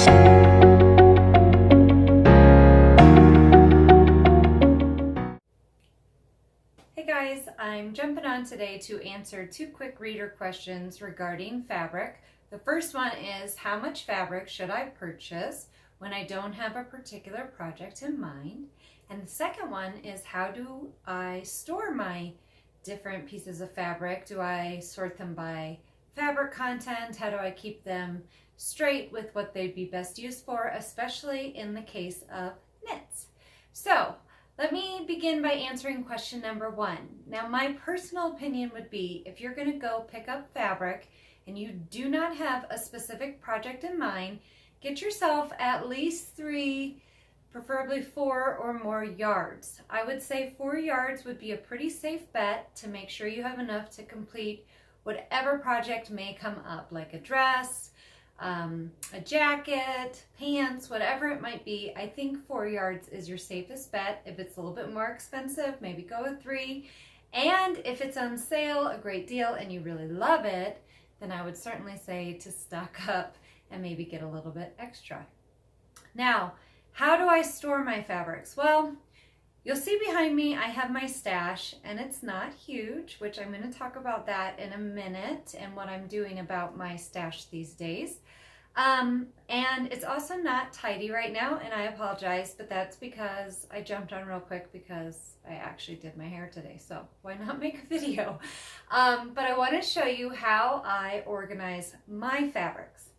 Hey guys, I'm jumping on today to answer 2 quick reader questions regarding fabric. The first one is, how much fabric should I purchase when I don't have a particular project in mind? And the second one is, how do I store my different pieces of fabric? Do I sort them by fabric content? How do I keep them straight with what they'd be best used for, especially in the case of knits? So let me begin by answering question number 1. Now, my personal opinion would be, if you're going to go pick up fabric and you do not have a specific project in mind, get yourself at least 3, preferably 4 or more yards. I would say 4 yards would be a pretty safe bet to make sure you have enough to complete whatever project may come up, like a dress, a jacket, pants, whatever it might be. I think 4 yards is your safest bet. If it's a little bit more expensive, maybe go with 3. And if it's on sale, a great deal, and you really love it, then I would certainly say to stock up and maybe get a little bit extra. Now, how do I store my fabrics? Well, you'll see behind me I have my stash, and it's not huge, which I'm going to talk about that in a minute and what I'm doing about my stash these days. And it's also not tidy right now, and I apologize, but that's because I jumped on real quick because I actually did my hair today, so why not make a video? But I want to show you how I organize my fabrics.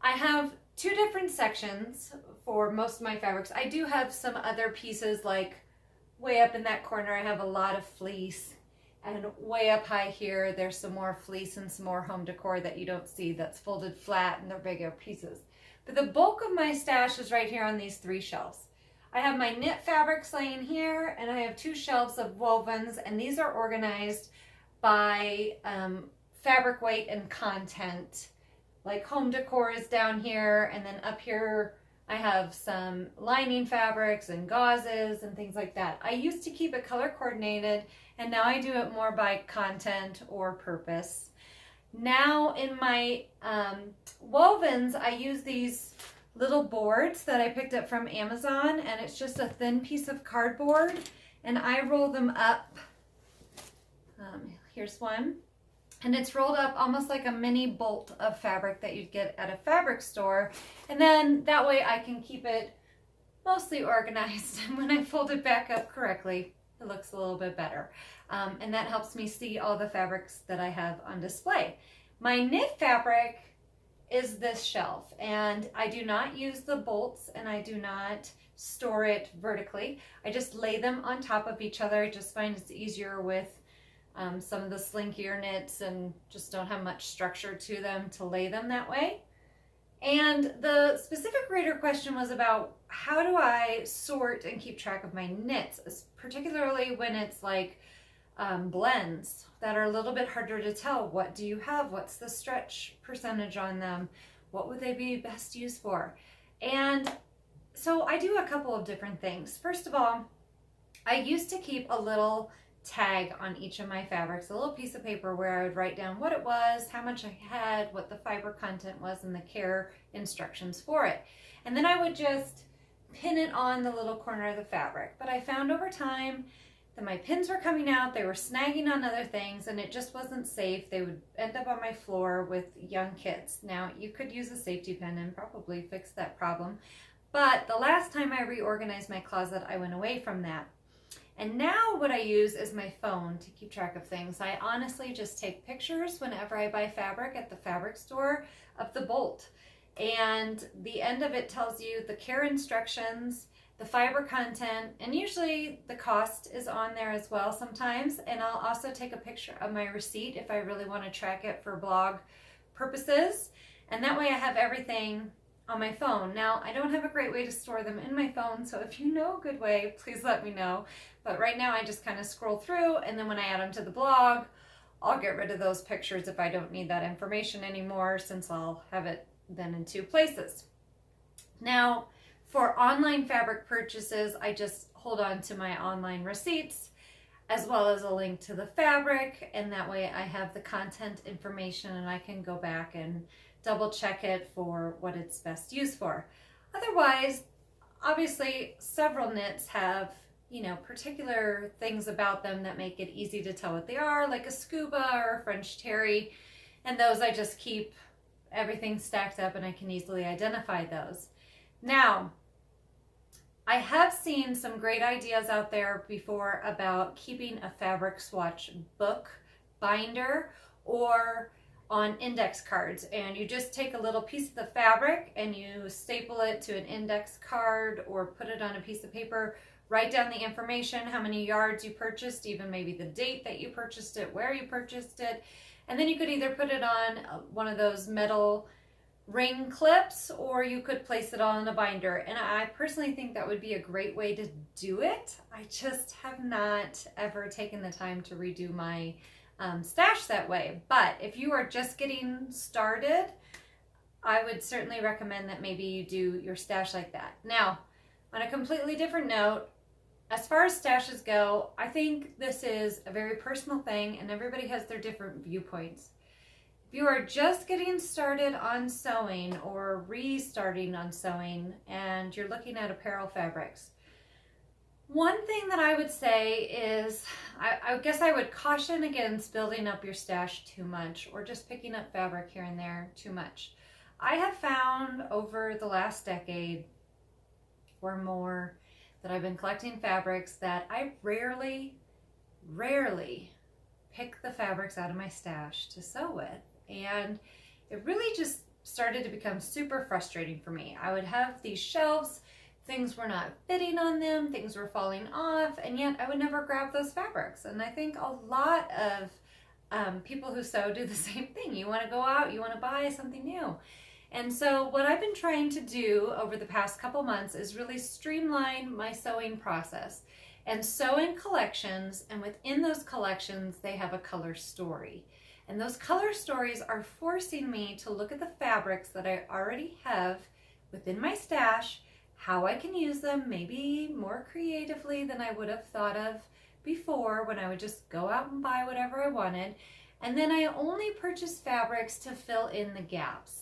I have 2 different sections for most of my fabrics. I do have some other pieces, like way up in that corner I have a lot of fleece, and way up high here there's some more fleece and some more home decor that you don't see that's folded flat, and they're bigger pieces. But the bulk of my stash is right here on these 3 shelves. I have my knit fabrics laying here, and I have 2 shelves of wovens, and these are organized by fabric weight and content. Like home decor is down here, and then up here I have some lining fabrics and gauzes and things like that. I used to keep it color coordinated, and now I do it more by content or purpose. Now in my wovens, I use these little boards that I picked up from Amazon, and it's just a thin piece of cardboard, and I roll them up. Here's one. And it's rolled up almost like a mini bolt of fabric that you'd get at a fabric store. And then that way I can keep it mostly organized. And when I fold it back up correctly, it looks a little bit better. And that helps me see all the fabrics that I have on display. My knit fabric is this shelf, and I do not use the bolts, and I do not store it vertically. I just lay them on top of each other. I just find it's easier with some of the slinkier knits and just don't have much structure to them to lay them that way. And the specific reader question was about, how do I sort and keep track of my knits, particularly when it's like blends that are a little bit harder to tell. What do you have? What's the stretch percentage on them? What would they be best used for? And so I do a couple of different things. First of all, I used to keep a little tag on each of my fabrics, a little piece of paper where I would write down what it was, how much I had, what the fiber content was, and the care instructions for it. And then I would just pin it on the little corner of the fabric. But I found over time that my pins were coming out, they were snagging on other things, and it just wasn't safe. They would end up on my floor with young kids. Now, you could use a safety pin and probably fix that problem. But the last time I reorganized my closet, I went away from that. And now what I use is my phone to keep track of things. I honestly just take pictures whenever I buy fabric at the fabric store of the bolt. And the end of it tells you the care instructions, the fiber content, and usually the cost is on there as well sometimes. And I'll also take a picture of my receipt if I really want to track it for blog purposes. And that way I have everything on my phone. Now, I don't have a great way to store them in my phone, so if you know a good way, please let me know. But right now I just kind of scroll through, and then when I add them to the blog, I'll get rid of those pictures if I don't need that information anymore, since I'll have it then in 2 places. Now, for online fabric purchases, I just hold on to my online receipts as well as a link to the fabric, and that way I have the content information and I can go back and double check it for what it's best used for. Otherwise, obviously, several knits have, you know, particular things about them that make it easy to tell what they are, like a scuba or a French terry. And those I just keep everything stacked up and I can easily identify those. Now, I have seen some great ideas out there before about keeping a fabric swatch book binder or on index cards, and you just take a little piece of the fabric and you staple it to an index card or put it on a piece of paper, write down the information, how many yards you purchased, even maybe the date that you purchased it, where you purchased it, and then you could either put it on one of those metal ring clips or you could place it on a binder. And I personally think that would be a great way to do it. I just have not ever taken the time to redo my stash that way. But if you are just getting started, I would certainly recommend that maybe you do your stash like that. Now, on a completely different note, as far as stashes go, I think this is a very personal thing and everybody has their different viewpoints. If you are just getting started on sewing or restarting on sewing and you're looking at apparel fabrics, one thing that I would say is, I guess I would caution against building up your stash too much or just picking up fabric here and there too much. I have found over the last decade or more that I've been collecting fabrics that I rarely pick the fabrics out of my stash to sew with. And it really just started to become super frustrating for me. I would have these shelves, things were not fitting on them, things were falling off, and yet I would never grab those fabrics. And I think a lot of people who sew do the same thing. You want to go out, you want to buy something new. And so what I've been trying to do over the past couple months is really streamline my sewing process and sew in collections, and within those collections they have a color story. And those color stories are forcing me to look at the fabrics that I already have within my stash, how I can use them maybe more creatively than I would have thought of before when I would just go out and buy whatever I wanted. And then I only purchase fabrics to fill in the gaps.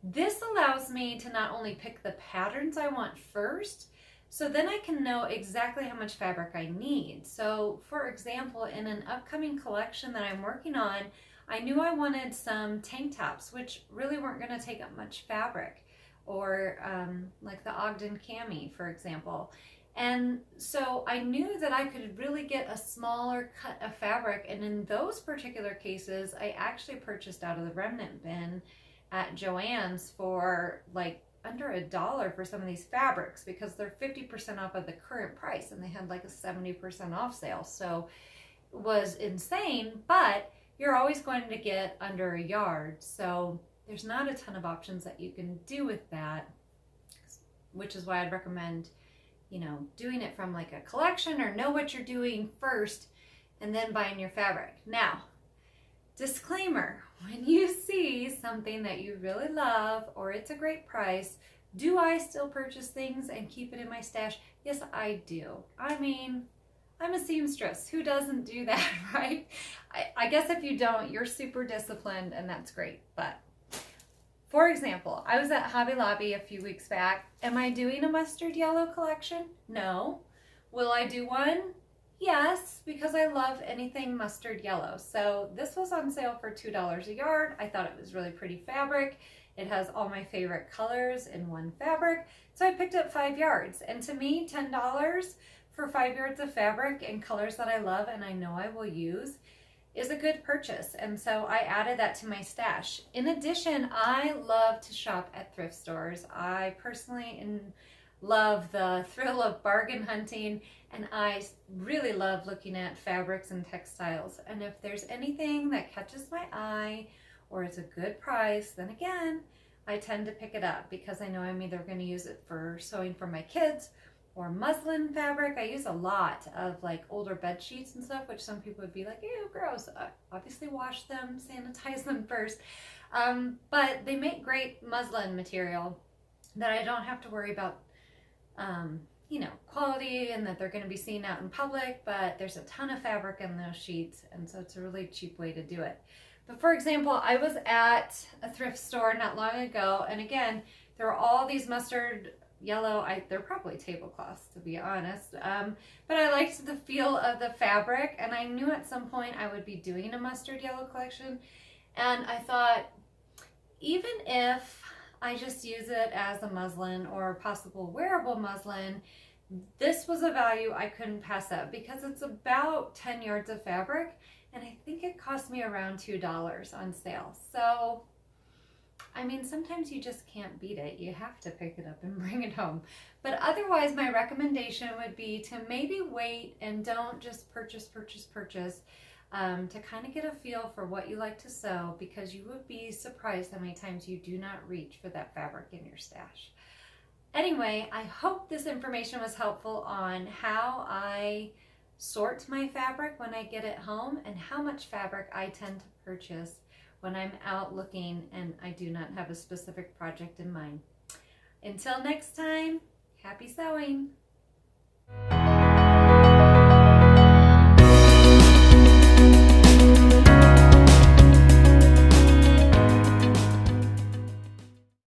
This allows me to not only pick the patterns I want first, so then I can know exactly how much fabric I need. So for example, in an upcoming collection that I'm working on, I knew I wanted some tank tops, which really weren't going to take up much fabric, or like the Ogden cami, for example. And so I knew that I could really get a smaller cut of fabric, and in those particular cases, I actually purchased out of the remnant bin at Joann's for like under $1 for some of these fabrics because they're 50% off of the current price, and they had like a 70% off sale. So it was insane, but you're always going to get under a yard. So there's not a ton of options that you can do with that, which is why I'd recommend, you know, doing it from like a collection or know what you're doing first and then buying your fabric. Now, disclaimer, when you see something that you really love or it's a great price, do I still purchase things and keep it in my stash? Yes, I do. I mean, I'm a seamstress. Who doesn't do that, right? I guess if you don't, you're super disciplined and that's great. But for example, I was at Hobby Lobby a few weeks back. Am I doing a mustard yellow collection? No. Will I do one? Yes, because I love anything mustard yellow. So this was on sale for $2 a yard. I thought it was really pretty fabric. It has all my favorite colors in one fabric. So I picked up 5 yards. And to me, $10 for 5 yards of fabric in colors that I love and I know I will use is a good purchase. And so I added that to my stash. In addition, I love to shop at thrift stores. I personally love the thrill of bargain hunting, and I really love looking at fabrics and textiles. And if there's anything that catches my eye or it's a good price, then again, I tend to pick it up because I know I'm either going to use it for sewing for my kids or muslin fabric. I use a lot of like older bed sheets and stuff, which some people would be like, ew, gross. Obviously wash them, sanitize them first. But they make great muslin material that I don't have to worry about you know, quality and that they're going to be seen out in public, but there's a ton of fabric in those sheets, and so it's a really cheap way to do it. For example, I was at a thrift store not long ago, and again, there were all these mustard yellow, they're probably tablecloths to be honest, but I liked the feel of the fabric, and I knew at some point I would be doing a mustard yellow collection, and I thought, even if I just use it as a muslin or a possible wearable muslin, this was a value I couldn't pass up because it's about 10 yards of fabric, and I think it cost me around $2 on sale. So, I mean, sometimes you just can't beat it. You have to pick it up and bring it home. But otherwise, my recommendation would be to maybe wait and don't just purchase, to kind of get a feel for what you like to sew, because you would be surprised how many times you do not reach for that fabric in your stash. Anyway, I hope this information was helpful on how I sort my fabric when I get it home and how much fabric I tend to purchase when I'm out looking and I do not have a specific project in mind. Until next time, happy sewing!